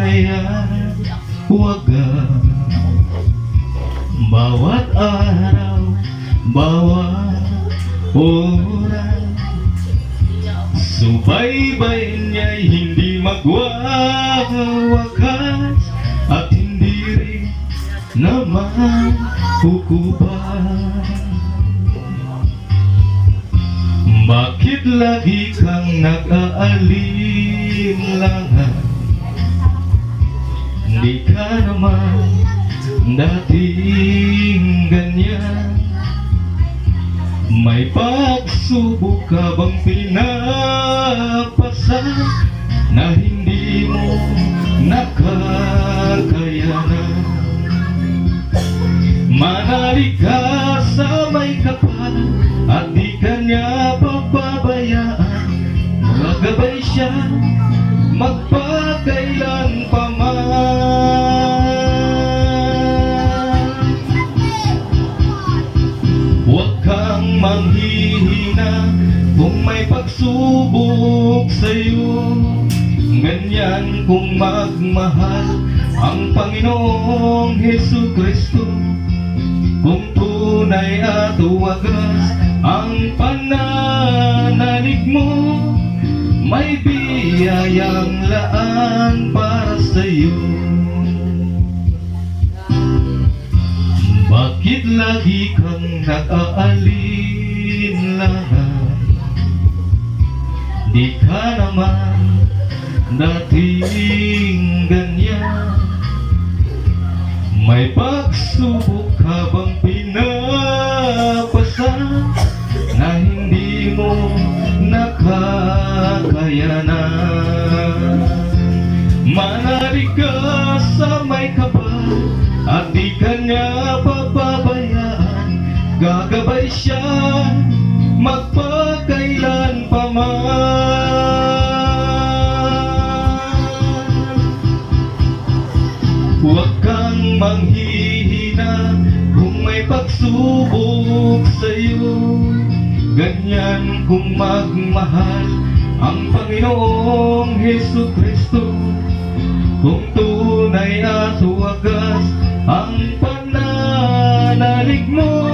bayan, wagas. Bawat araw, bawat oras, subaybayin niya'y hindi magwawakas, at hindi rin naman kukuban. Bakit lagi kang nag-aalinlangan? Di ka naman dating ganyan. May pagsubok ka bang pinapasan na hindi mo nakakayanan? Manalig ka sa may kapal at di ka niya pababayaan. Magagabay siya magpakailan pa man. Huwag kang manghihina kung may pagsubok sa'yo. Ganyan kung magmahal ang Panginoong Jesucristo. Kung tunay at wagas ang pananalig mo, may biyayang laan para sa'yo. Bakit lagi kang nag-aalinlangan? Di ka naman dating ganyan. May pagsubok ka bang pinapasan na hindi mo nakakayanan? Manalig ka sa may kapal at di ka niya pababayaan. Gagabay siya magpakailan pa man. Huwag kang manghihina kung may pagsubok sa'yo. Ganyan kung magmahal ang Panginoong Jesucristo. Kung tunay at wagas ang pananalig mo,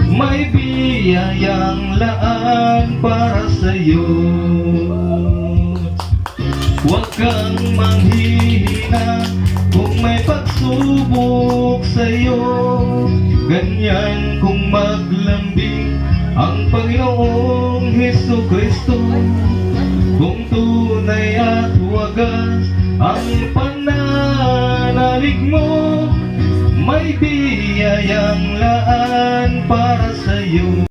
may biyayang laan para sa'yo. Huwag kang manghihina kung may pagsubok sa'yo. Ganyan kung maglambing ang Panginoong Jesucristo. Kung tunay at wagas ang pananalig mo, may biyayang laan para sa'yo.